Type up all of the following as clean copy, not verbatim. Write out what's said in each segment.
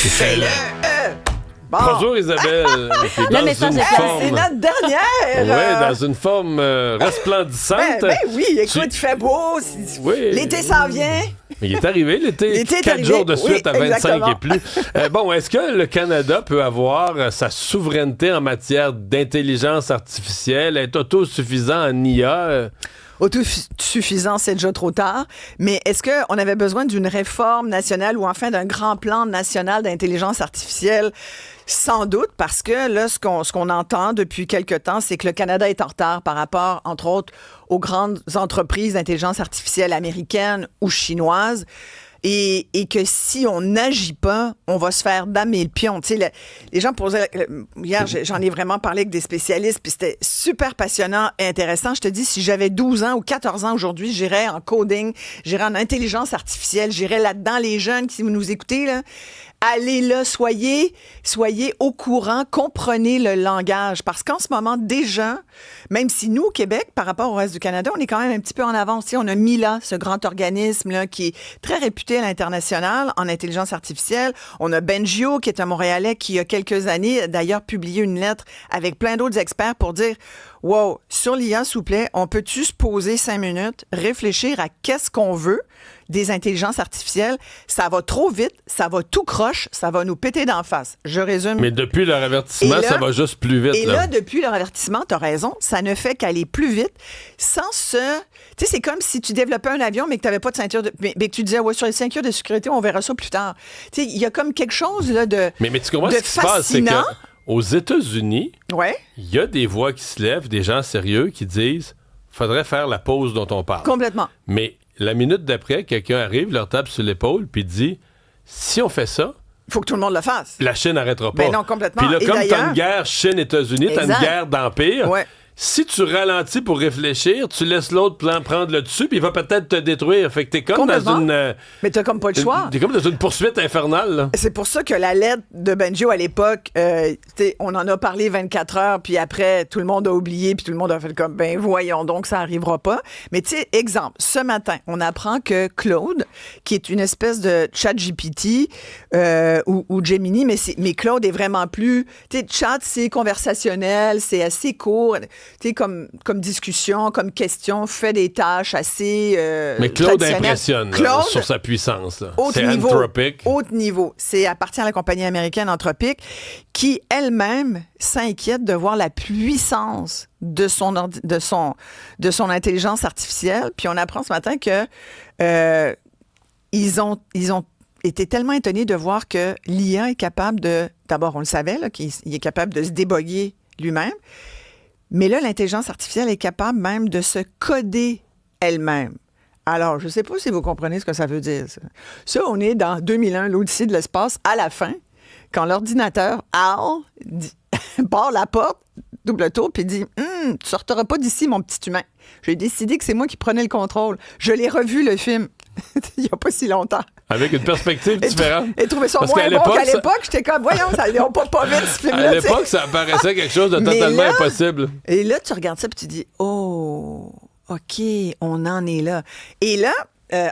Fais-le! Bon. Bonjour Isabelle. Le message est clair. C'est notre dernière. Oui, dans une forme resplendissante. Ben oui, écoute, il fait beau. Oui. L'été s'en vient. Il est arrivé l'été. L'été est 4 arrivé. jours de suite Oui, à 25 exactement. et plus. Bon, est-ce que le Canada peut avoir sa souveraineté en matière d'intelligence artificielle, être autosuffisant en IA? Autosuffisant, c'est déjà trop tard. Mais est-ce qu'on avait besoin d'une réforme nationale ou enfin d'un grand plan national d'intelligence artificielle? Sans doute, parce que là, ce qu'on entend depuis quelque temps, c'est que le Canada est en retard par rapport, entre autres, aux grandes entreprises d'intelligence artificielle américaines ou chinoises. Et que si on n'agit pas, on va se faire damer le pion. Tu sais, les gens posaient... Hier, j'en ai vraiment parlé avec des spécialistes, puis c'était super passionnant et intéressant. Je te dis, si j'avais 12 ans ou 14 ans aujourd'hui, j'irais en coding, j'irais en intelligence artificielle, j'irais là-dedans. Les jeunes, si vous nous écoutez, là, allez là, soyez au courant, comprenez le langage. Parce qu'en ce moment, déjà, même si nous, au Québec, par rapport au reste du Canada, on est quand même un petit peu en avance. Tu sais, on a Mila, ce grand organisme-là, qui est très réputé à l'international en intelligence artificielle. On a Benjio, qui est un Montréalais, qui, il y a quelques années, d'ailleurs, publié une lettre avec plein d'autres experts pour dire « Wow, sur l'IA, s'il vous plaît, on peut-tu se poser 5 minutes, réfléchir à qu'est-ce qu'on veut des intelligences artificielles? Ça va trop vite, ça va tout croche, ça va nous péter d'en face. » Je résume. Mais depuis leur avertissement, ça va juste plus vite. Et là, depuis leur avertissement, t'as raison, ça ne fait qu'aller plus vite sans se... Tu sais, c'est comme si tu développais un avion, mais que tu n'avais pas de ceinture de... Mais que tu disais, ouais, sur les ceintures de sécurité, on verra ça plus tard. Tu sais, il y a comme quelque chose là, de Mais tu comprends de ce qui se passe, c'est fascinant. qu'aux États-Unis, Ouais, il y a des voix qui se lèvent, des gens sérieux qui disent faudrait faire la pause dont on parle. complètement. Mais la minute d'après, quelqu'un arrive, leur tape sur l'épaule, puis dit si on fait ça, Il faut que tout le monde le fasse. la Chine n'arrêtera pas. Ben non, complètement. Puis là, Et comme t'as d'ailleurs- une guerre Chine-États-Unis, t'as une Exact. guerre d'empire. Ouais. Si tu ralentis pour réfléchir, tu laisses l'autre prendre le dessus, puis il va peut-être te détruire. Fait que t'es comme dans Complètement. une... Mais t'as comme pas le choix. T'es comme dans une poursuite infernale, là. C'est pour ça que la lettre de Benjio à l'époque, tu sais, on en a parlé 24 heures, puis après, tout le monde a oublié, puis tout le monde a fait comme, ben voyons donc, ça arrivera pas. Mais tu sais, exemple, ce matin, on apprend que Claude, qui est une espèce de ChatGPT ou Gemini, mais Claude est vraiment plus... Tu sais, chat, c'est conversationnel, c'est assez court, tu sais, comme discussion, comme question, fait des tâches assez Mais Claude traditionnelles. impressionne là, Claude, sur sa puissance. Là. haut C'est niveau, Anthropic. haut niveau. C'est appartient à la compagnie américaine Anthropic qui elle-même s'inquiète de voir la puissance de son intelligence artificielle. Puis on apprend ce matin que ils ont été tellement étonnés de voir que l'IA est capable de... D'abord, on le savait, là, qu'il est capable de se déboguer lui-même. Mais là, l'intelligence artificielle est capable même de se coder elle-même. Alors, je ne sais pas si vous comprenez ce que ça veut dire. Ça, on est dans 2001, l'Odyssée de l'espace, à la fin, quand l'ordinateur HAL barre la porte, double tour, puis dit « Tu ne sortiras pas d'ici, mon petit humain. » J'ai décidé que c'est moi qui prenais le contrôle. Je l'ai revu, le film, il n'y a pas si longtemps. Avec une perspective différente. Et trouvé ça Parce moins qu'à bon qu'à l'époque, l'époque. J'étais comme, voyons, ça n'a pas vite, ce film-là. À tu sais. l'époque, ça apparaissait quelque chose de Mais totalement là- impossible. Et là, tu regardes ça puis tu dis, oh, OK, on en est là. Et là,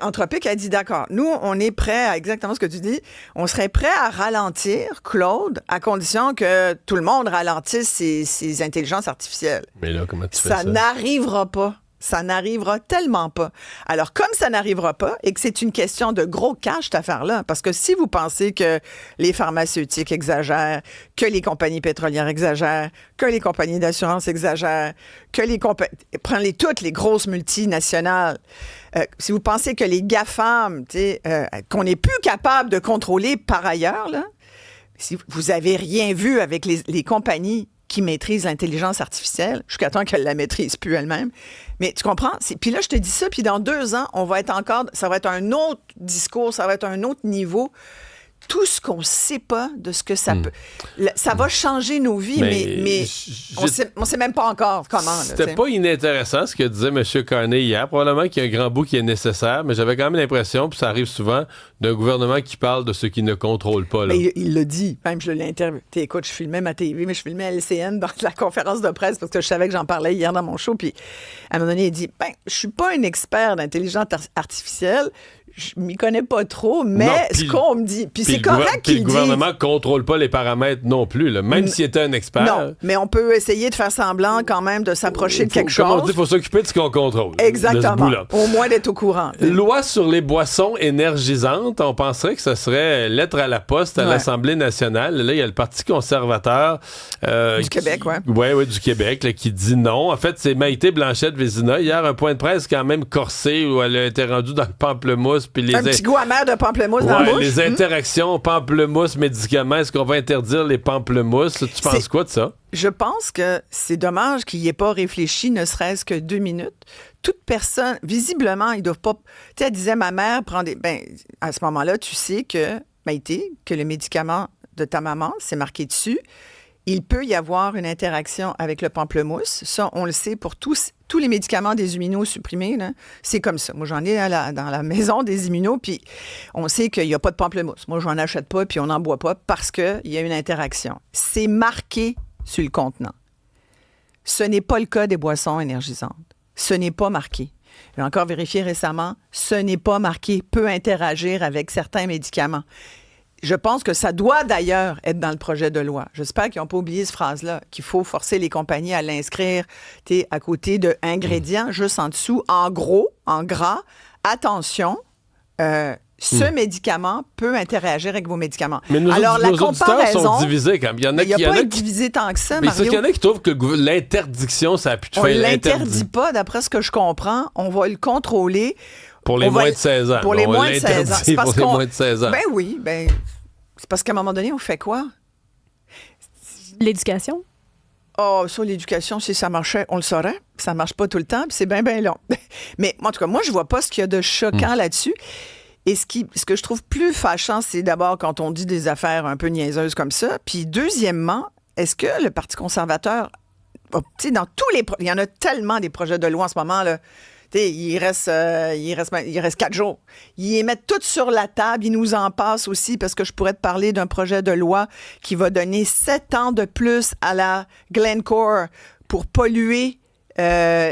Anthropic a dit, d'accord, nous, on est prêt à exactement ce que tu dis. On serait prêt à ralentir, Claude, à condition que tout le monde ralentisse ses intelligences artificielles. Mais là, comment tu fais Ça ça? n'arrivera pas. Ça n'arrivera tellement pas. Alors, comme ça n'arrivera pas et que c'est une question de gros cash, cette affaire-là, parce que si vous pensez que les pharmaceutiques exagèrent, que les compagnies pétrolières exagèrent, que les compagnies d'assurance exagèrent, que les compagnies... Prenez toutes les grosses multinationales. Si vous pensez que les GAFAM, qu'on n'est plus capable de contrôler par ailleurs, là, si vous n'avez rien vu avec les compagnies qui maîtrise l'intelligence artificielle, jusqu'à temps qu'elle la maîtrise plus elle-même. Mais tu comprends? Puis là, je te dis ça, puis dans 2 ans, on va être encore... Ça va être un autre discours, ça va être un autre niveau. Tout ce qu'on ne sait pas de ce que ça peut... Ça va changer nos vies, mais on ne sait même pas encore comment. Là, C'était pas inintéressant ce que disait M. Carney hier. Probablement qu'il y a un grand bout qui est nécessaire, mais j'avais quand même l'impression, puis ça arrive souvent, d'un gouvernement qui parle de ce qu'il ne contrôle pas. Là. Mais il l'a dit. Même, je l'ai interviewé. Écoute, je filmais ma TV, mais je filmais LCN dans la conférence de presse parce que je savais que j'en parlais hier dans mon show. Puis, à un moment donné, il dit, je suis pas un expert d'intelligence artificielle. Je m'y connais pas trop, mais Non, ce qu'on me dit... Puis C'est correct qu'il le gouvernement ne contrôle pas les paramètres non plus, là, même s'il était un expert. Non, mais on peut essayer de faire semblant quand même de s'approcher de quelque chose. Comme on dit, il faut s'occuper de ce qu'on contrôle. Exactement. Au moins d'être au courant. Loi sur les boissons énergisantes, on penserait que ce serait lettre à la poste à l'Assemblée nationale. Là, il y a le Parti conservateur du Québec, Oui, du Québec, là, qui dit non. En fait, c'est Maïté Blanchette-Vézina. Hier, un point de presse quand même corsé où elle a été rendue dans le pamplemousse. Puis un petit goût amer de pamplemousse dans la bouche. Les interactions pamplemousse-médicaments, est-ce qu'on va interdire les pamplemousses? Tu penses quoi de ça? Je pense que c'est dommage qu'il n'y ait pas réfléchi, ne serait-ce que 2 minutes. Toute personne, visiblement, ils doivent pas... Tu sais, elle disait, ma mère prend des... Ben, à ce moment-là, tu sais que, Maïté, que le médicament de ta maman, c'est marqué dessus. Il peut y avoir une interaction avec le pamplemousse. Ça, on le sait pour tous les médicaments des immunosupprimés. Là, c'est comme ça. Moi, j'en ai dans la maison des immunos, puis on sait qu'il n'y a pas de pamplemousse. Moi, je n'en achète pas, puis on n'en boit pas parce qu'il y a une interaction. C'est marqué sur le contenant. Ce n'est pas le cas des boissons énergisantes. Ce n'est pas marqué. J'ai encore vérifié récemment. Ce n'est pas marqué « peut interagir avec certains médicaments ». Je pense que ça doit d'ailleurs être dans le projet de loi. J'espère qu'ils n'ont pas oublié cette phrase-là, qu'il faut forcer les compagnies à l'inscrire à côté de ingrédients, juste en dessous, en gros, en gras. Attention, ce médicament peut interagir avec vos médicaments. Mais nos auditeurs sont divisés quand même. Il n'y a pas divisé tant que ça, Mario. Mais il y en a qui trouvent que l'interdiction, ça a pu te faire l'interdit. On ne l'interdit pas, d'après ce que je comprends. On va le contrôler. Pour les moins de 16 ans. Pour les moins de 16 ans. C'est pour les moins de 16 ans. Ben oui, c'est parce qu'à un moment donné, on fait quoi? L'éducation? Oh, sur l'éducation, si ça marchait, on le saurait. Ça ne marche pas tout le temps, puis c'est bien long. Mais en tout cas, moi, je vois pas ce qu'il y a de choquant là-dessus. Et ce que je trouve plus fâchant, c'est d'abord quand on dit des affaires un peu niaiseuses comme ça. Puis deuxièmement, est-ce que le Parti conservateur, tu sais, dans tous les... Il y en a tellement des projets de loi en ce moment, là. Il reste 4 jours. Ils les mettent toutes sur la table. Ils nous en passent aussi parce que je pourrais te parler d'un projet de loi qui va donner 7 ans de plus à la Glencore pour polluer la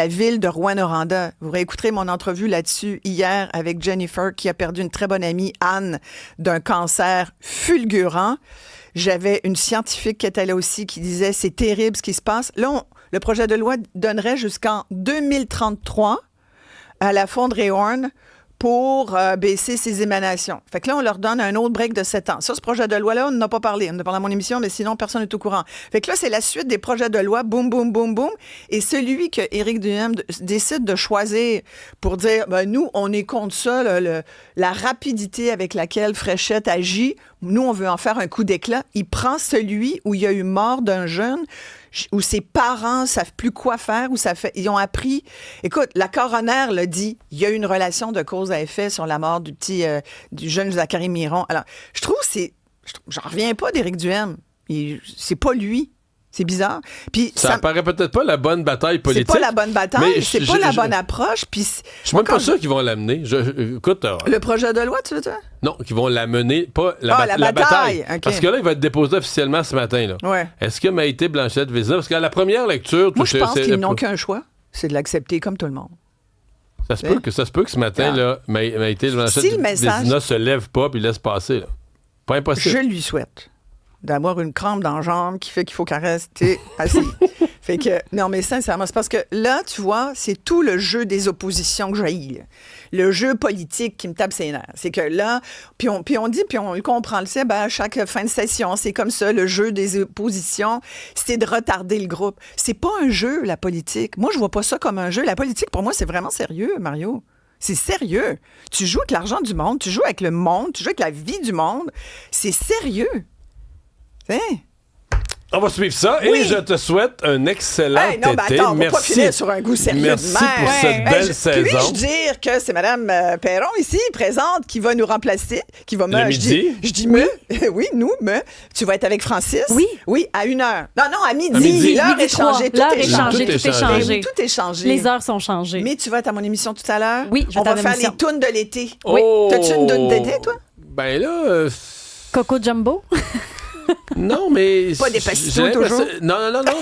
ville de Rouyn-Noranda. Vous réécouterez mon entrevue là-dessus hier avec Jennifer qui a perdu une très bonne amie, Anne, d'un cancer fulgurant. J'avais une scientifique qui était là aussi qui disait « c'est terrible ce qui se passe ». Là, le projet de loi donnerait jusqu'en 2033 à la fonderie Horn pour baisser ses émanations. Fait que là, on leur donne un autre break de 7 ans. Ça, ce projet de loi-là, on n'en a pas parlé. On en a parlé à mon émission, mais sinon, personne n'est au courant. Fait que là, c'est la suite des projets de loi, boum, boum, boum, boum. Et celui que Éric Duhem décide de choisir pour dire, nous, on est contre ça, la rapidité avec laquelle Fréchette agit. Nous, on veut en faire un coup d'éclat. Il prend celui où il y a eu mort d'un jeune, où ses parents ne savent plus quoi faire, ils ont appris... Écoute, la coroner l'a dit, il y a eu une relation de cause à effet sur la mort du jeune Zachary Miron. Alors, je trouve j'en reviens pas d'Éric Duhem. C'est pas lui. C'est bizarre. Puis ça paraît peut-être pas la bonne bataille politique. C'est pas la bonne bataille, c'est pas la bonne approche. Puis je suis même pas sûr qu'ils vont l'amener. Écoute, le projet de loi, tu veux dire? Non, qu'ils vont l'amener, pas la bataille. Okay. Parce que là, il va être déposé officiellement ce matin. Là. Ouais. Est-ce que Maïté Blanchette-Vézina, parce qu'à la première lecture... Moi, je pense qu'ils n'ont qu'un choix, c'est de l'accepter comme tout le monde. Ça se peut que ce matin, là, Maïté Blanchette-Vézina se lève pas puis laisse passer. Là. Pas impossible. Je lui souhaite d'avoir une crampe dans la jambe qui fait qu'il faut qu'elle reste assis. Fait que, non, mais sincèrement, c'est parce que là, tu vois, c'est tout le jeu des oppositions que j'haïs. Le jeu politique qui me tape ses nerfs. C'est que là, puis on dit, puis on le comprend, le sait, à chaque fin de session, c'est comme ça, le jeu des oppositions, c'est de retarder le groupe. C'est pas un jeu, la politique. Moi, je vois pas ça comme un jeu. La politique, pour moi, c'est vraiment sérieux, Mario. C'est sérieux. Tu joues avec l'argent du monde, tu joues avec le monde, tu joues avec la vie du monde. C'est sérieux. Hein? On va suivre ça et je te souhaite un excellent été. Attends, merci. On va pas finir sur un goût sérieux. Merci pour cette belle saison. Puis-je dire que c'est Mme Perron ici, présente, qui va nous remplacer, qui va le midi? Je dis oui, nous, tu vas être avec Francis? Oui. Oui, à 1h. Non, à midi. L'heure est changée. Tout est changé. Les heures sont changées. Mais tu vas être à mon émission tout à l'heure? Oui, on va faire les tunes de l'été. Oui. T'as-tu une tune d'été, toi? Ben là... Coco Jumbo? Non, mais... Pas des pastilles toujours? Non,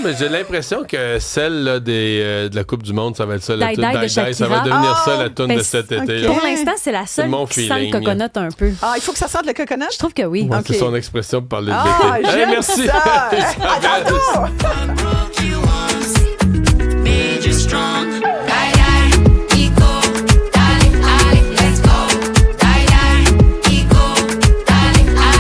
mais j'ai l'impression que celle là, de la Coupe du Monde, ça va être ça, la Die tune Die de Die Die. Ça va Shakira. devenir ça, la tune Ben, de cet été. Pour l'instant, c'est la seule mon qui sent le feeling. coconut un peu. Ah, il faut que ça sorte le coconut? Je trouve que oui. Ouais, Ok. c'est son expression pour parler de Ah, l'été. j'aime Merci. ça! À tantôt!